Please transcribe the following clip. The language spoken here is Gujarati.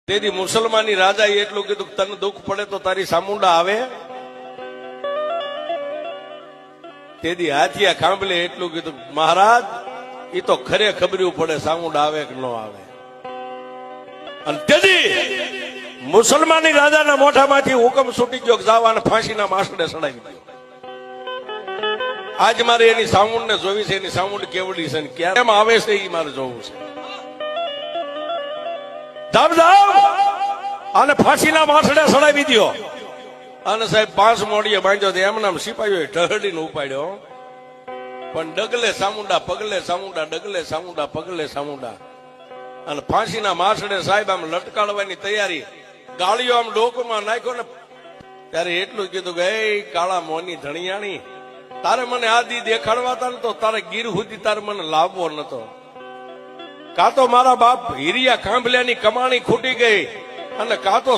તેથી મુસલમાની રાજાએ એટલું કીધું કે તને દુઃખ પડે તો તારી સામુંડા આવે. તેથી હાથિયા ખાંભલે એટલું કીધું મહારાજ એ તો ખરે ખબર્યું પડે સામુંડા આવે કે ન આવે. અને તેથી મુસલમાની રાજાના મોઢામાંથી હુકમ છૂટી ગયો કે જાવ અને ફાંસીના માસડે સડાવી દો. આજ મારે એની સામુંડ ને જોવી છે, એની સામુંડ કેવડી છે ક્યારે એમ આવે છે એ મારે જોવું છે. જાવ અને ફાંસીના માસડે સડાવી દો. અને સાહેબ 5 મોડીએ બાંધ્યો એમ નામ સિપાહીઓ ઢહડીને ઉપાડ્યો. પણ ડગલે સામુંડા પગલે સામુંડા, ડગલે સામુંડા પગલે સામુંડા. અને ફાંસીના માસડે સાહેબ આમ લટકાડવાની તૈયારી, ગાળીઓ આમ ડોકમાં નાખ્યો ને ત્યારે એટલું કીધું કે એ કાળા મોની ધણિયાણી, તારે મને આદિ દેખાડવાતા નતો, તારે ગીર સુધી તારે મને લાવવો નતો. કાં તો મારા બાપ હીરિયા કાંભલ્યાની કમાણી ખૂટી ગઈ અને કાં તો